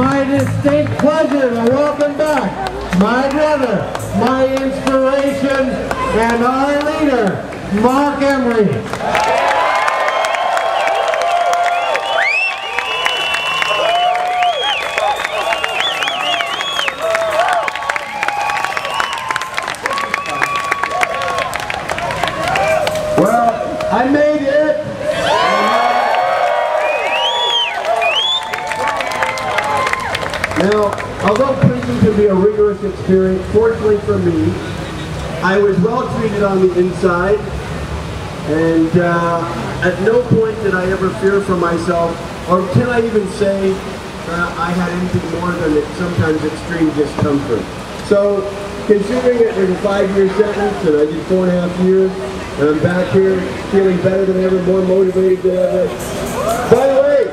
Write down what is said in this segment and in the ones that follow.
my distinct pleasure to welcome back my brother, my inspiration, and our leader, Marc Emery. I made it! Now, although prison can be a rigorous experience, fortunately for me, I was well treated on the inside, and at no point did I ever fear for myself, or can I even say I had anything more than sometimes extreme discomfort. So, considering it was a 5-year sentence, and I did 4.5 years, and I'm back here feeling better than ever, more motivated than ever. By the way,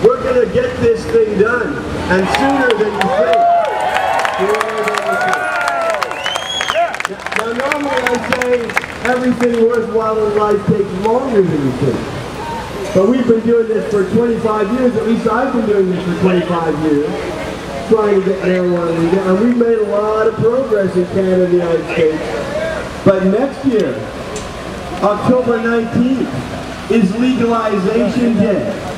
we're going to get this thing done, and sooner than you think. Now normally I say everything worthwhile in life takes longer than you think. But we've been doing this for 25 years, at least I've been doing this for 25 years, trying to get marijuana legal, and we've made a lot of progress in Canada and the United States. But next year, October 19th is legalization day.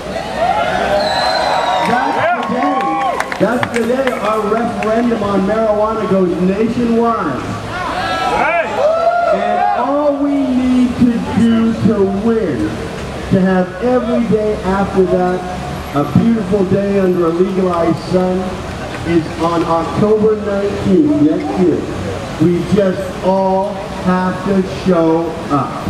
That's the day our referendum on marijuana goes nationwide. And all we need to do to win, to have every day after that a beautiful day under a legalized sun, is on October 19th next year. We just all have to show up.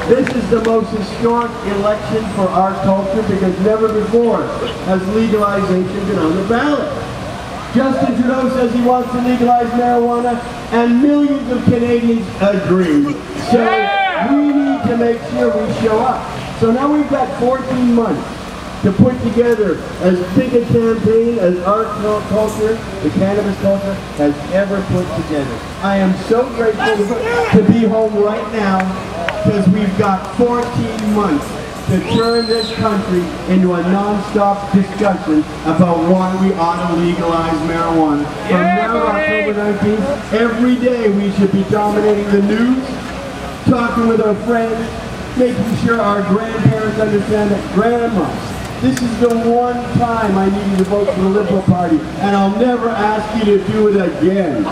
This is the most historic election for our culture because never before has legalization been on the ballot. Justin Trudeau says he wants to legalize marijuana, and millions of Canadians agree. So we need to make sure we show up. So now we've got 14 months to put together as big a campaign as our culture, the cannabis culture, has ever put together. I am so grateful to be home right now because we've got 14 months to turn this country into a non-stop discussion about why we ought to legalize marijuana. From now to October 19th, every day we should be dominating the news, talking with our friends, making sure our grandparents understand that grandma, this is the one time I need you to vote for the Liberal Party, and I'll never ask you to do it again.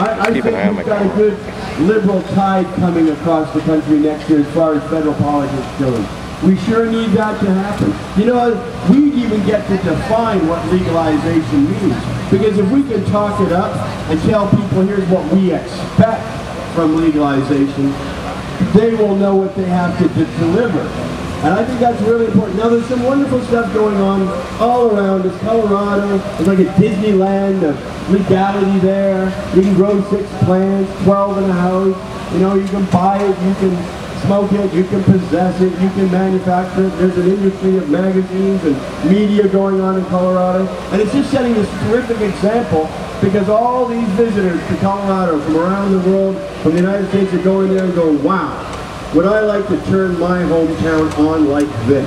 I think we've got a good Liberal tide coming across the country next year as far as federal politics goes. We sure need that to happen. You know, we even get to define what legalization means. Because if we can talk it up and tell people here's what we expect from legalization, they will know what they have to deliver. And I think that's really important. Now there's some wonderful stuff going on all around us. Colorado, it's like a Disneyland of legality there. You can grow 6 plants, 12 in a house. You know, you can buy it, you can smoke it, you can possess it, you can manufacture it. There's an industry of magazines and media going on in Colorado. And it's just setting this terrific example because all these visitors to Colorado from around the world, from the United States, are going there and going, wow, would I like to turn my hometown on like this?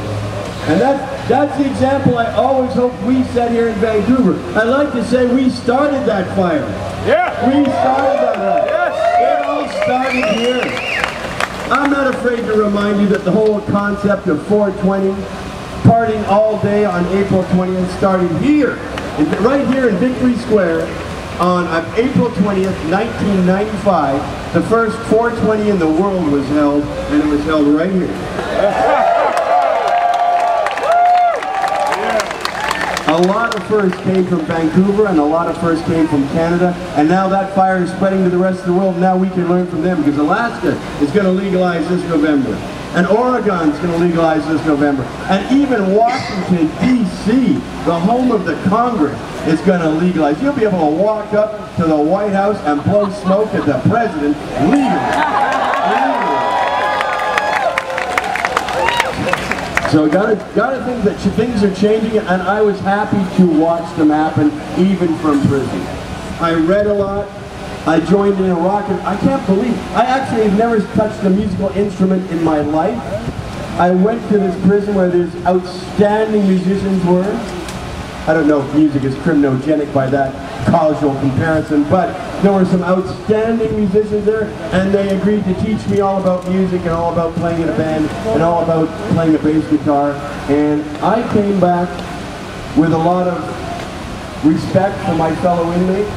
And that's the example I always hope we set here in Vancouver. I'd like to say we started that fire. Yeah. We started that. Yes. It all started here. I'm not afraid to remind you that the whole concept of 420, partying all day on April 20th, started here, right here in Victory Square, on April 20th, 1995. The first 420 in the world was held, and it was held right here. A lot of firsts came from Vancouver, and a lot of firsts came from Canada, and now that fire is spreading to the rest of the world. Now we can learn from them, because Alaska is going to legalize this November, and Oregon is going to legalize this November, and even Washington, D.C., the home of the Congress, is going to legalize. You'll be able to walk up to the White House and blow smoke at the president legally. So gotta think that things are changing, and I was happy to watch them happen even from prison. I read a lot, I joined in a rock, and I can't believe, I actually have never touched a musical instrument in my life. I went to this prison where there's outstanding musicians were. I don't know if music is criminogenic by that causal comparison, but there were some outstanding musicians there, and they agreed to teach me all about music and all about playing in a band and all about playing a bass guitar. And I came back with a lot of respect for my fellow inmates.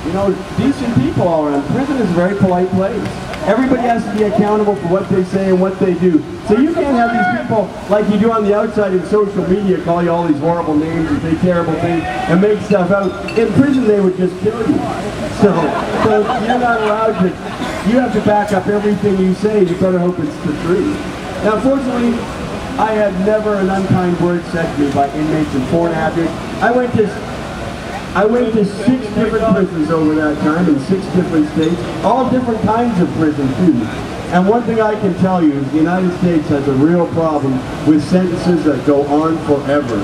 You know, decent people all around. Prison is a very polite place. Everybody has to be accountable for what they say and what they do. So you can't have these people like you do on the outside in social media call you all these horrible names and say terrible things and make stuff out. In prison they would just kill you. So you're not allowed to, you have to back up everything you say. You better hope it's the truth. Now fortunately, I had never an unkind word said to me by inmates in 4.5 years. I went to 6 different prisons over that time in 6 different states, all different kinds of prisons too. And one thing I can tell you is the United States has a real problem with sentences that go on forever.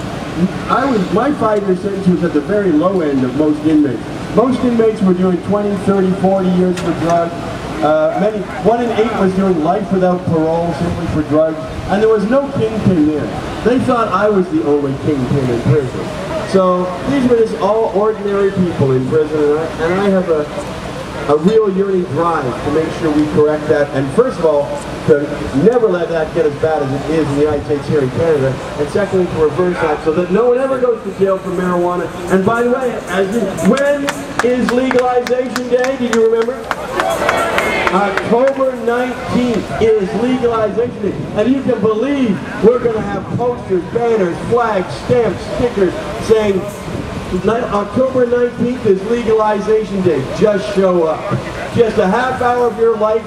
My 5-year sentence was at the very low end of most inmates. Most inmates were doing 20, 30, 40 years for drugs. 1 in 8 was doing life without parole simply for drugs. And there was no kingpin there. They thought I was the only kingpin in prison. So these were just all ordinary people in prison, and I have a real yearning drive to make sure we correct that. And first of all, to never let that get as bad as it is in the United States here in Canada. And secondly, to reverse that so that no one ever goes to jail for marijuana. And by the way, when is legalization day? Do you remember? October 19th is legalization day. And you can believe we're going to have posters, banners, flags, stamps, stickers saying October 19th is legalization day. Just show up. Just a half hour of your life,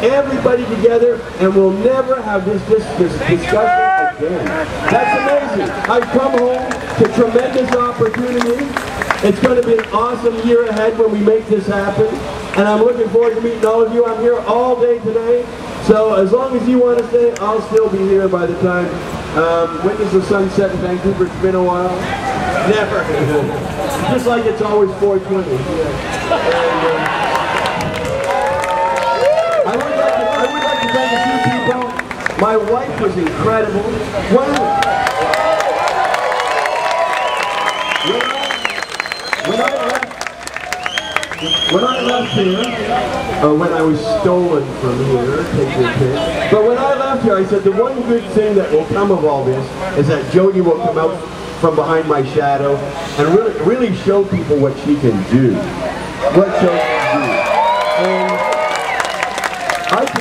everybody together, and we'll never have this discussion again. That's amazing. I've come home to tremendous opportunity. It's going to be an awesome year ahead when we make this happen. And I'm looking forward to meeting all of you. I'm here all day today. So as long as you want to stay, I'll still be here by the time. When does the sun set in Vancouver? It's been a while. Never. Just like it's always 4:20. I would like to thank a few people. My wife was incredible. When I left here, or when I was stolen from here, take your pick. But when I left here, I said the one good thing that will come of all this is that Jody will come out from behind my shadow and really show people what she can do. What Jody can do. And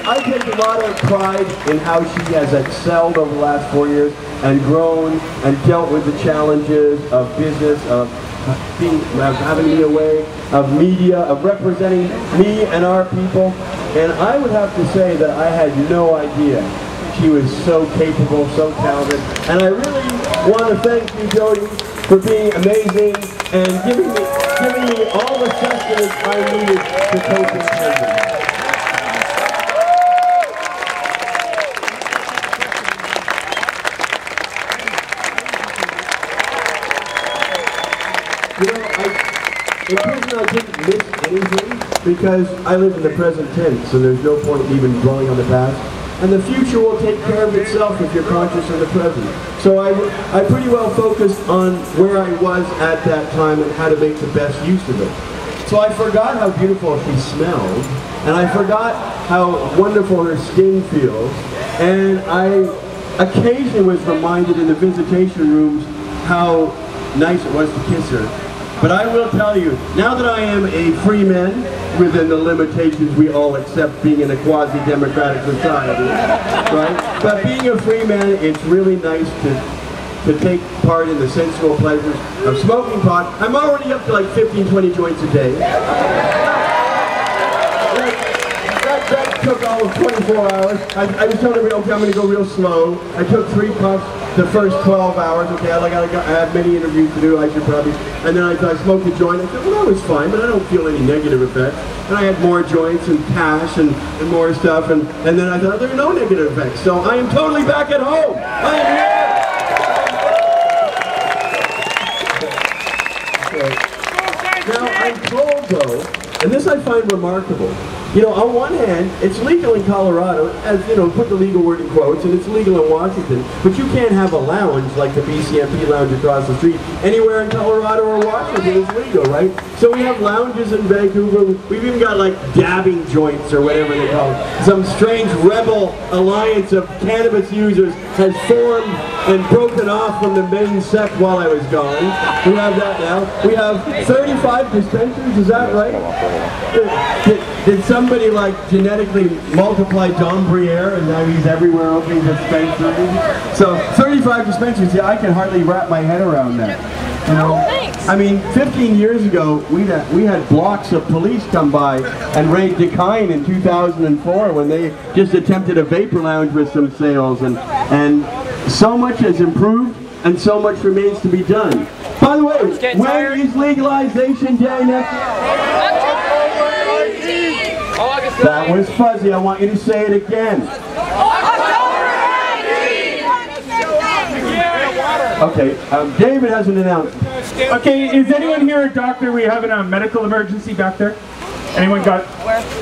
I take a lot of pride in how she has excelled over the last 4 years and grown and dealt with the challenges of business, of having me away, of media, of representing me and our people. And I would have to say that I had no idea she was so capable, so talented. And I really want to thank you, Jody, for being amazing and giving me all the sustenance I needed to cope in prison. You know, in prison I didn't miss anything because I live in the present tense, so there's no point even dwelling on the past. And the future will take care of itself if you're conscious of the present. So I pretty well focused on where I was at that time and how to make the best use of it. So I forgot how beautiful she smelled, and I forgot how wonderful her skin feels, and I occasionally was reminded in the visitation rooms how nice it was to kiss her. But I will tell you, now that I am a free man, within the limitations we all accept being in a quasi-democratic society, right? But being a free man, it's really nice to take part in the sensual pleasures of smoking pot. I'm already up to like 15, 20 joints a day. That took all of 24 hours. I was telling everybody, okay, I'm going to go real slow. I took 3 puffs the first 12 hours. Okay, I have many interviews to do, I should probably. And then I smoked a joint. I said, well, that was fine, but I don't feel any negative effects. And I had more joints and cash and more stuff. And then I thought, there are no negative effects. So I am totally back at home. I am here. Okay. Now, I'm told, though, and this I find remarkable. You know, on one hand, it's legal in Colorado, as, you know, put the legal word in quotes, and it's legal in Washington, but you can't have a lounge like the BCMP lounge across the street anywhere in Colorado or Washington is legal, right? So we have lounges in Vancouver. We've even got like dabbing joints or whatever they call it. Some strange rebel alliance of cannabis users has formed and broken off from the main sect while I was gone. We have that now. We have 35 dispensaries, is that right? Did somebody like genetically multiply Dom Briere and now he's everywhere opening dispensaries? So 35 dispensaries, yeah, I can hardly wrap my head around that. You know, I mean, 15 years ago, we had blocks of police come by and raid Dekine in 2004 when they just attempted a vapor lounge with some sales, and so much has improved and so much remains to be done. By the way, when is legalization day next year? That was fuzzy. I want you to say it again. Okay, David has an announcement. Okay, is anyone here a doctor? We have a medical emergency back there. Anyone got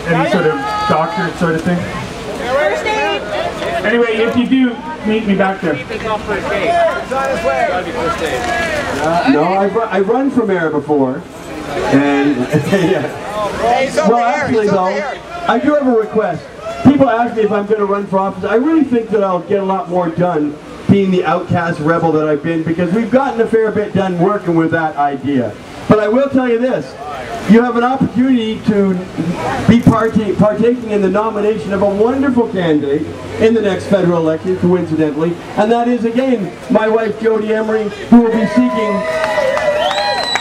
any sort of doctor sort of thing? Anyway, if you do, meet me back there. No, I've run from air before, and yeah. Well, actually, though, I do have a request. People ask me if I'm going to run for office. I really think that I'll get a lot more done being the outcast rebel that I've been, because we've gotten a fair bit done working with that idea. But I will tell you this. You have an opportunity to be partaking in the nomination of a wonderful candidate in the next federal election, coincidentally, and that is, again, my wife Jody Emery, who will be seeking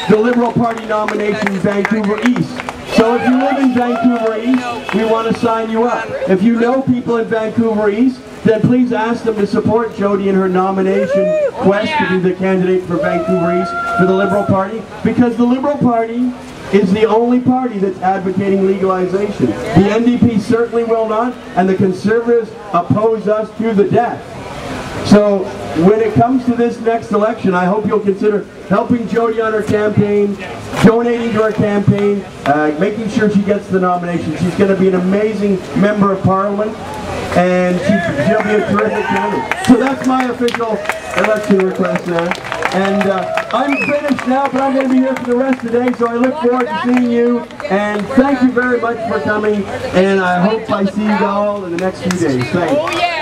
the Liberal Party nomination in Vancouver East. So if you live in Vancouver East, we want to sign you up. If you know people in Vancouver East, then please ask them to support Jody in her nomination quest to be the candidate for Vancouver East for the Liberal Party, because the Liberal Party is the only party that's advocating legalization. The NDP certainly will not, and the Conservatives oppose us to the death. So when it comes to this next election, I hope you'll consider helping Jody on her campaign, donating to her campaign, making sure she gets the nomination. She's going to be an amazing member of Parliament, and she'll be a terrific candidate. So that's my official election request there. And I'm finished now, but I'm going to be here for the rest of the day, so I look forward to seeing you. And thank you very much for coming, and I hope I see you all in the next few days. Thanks.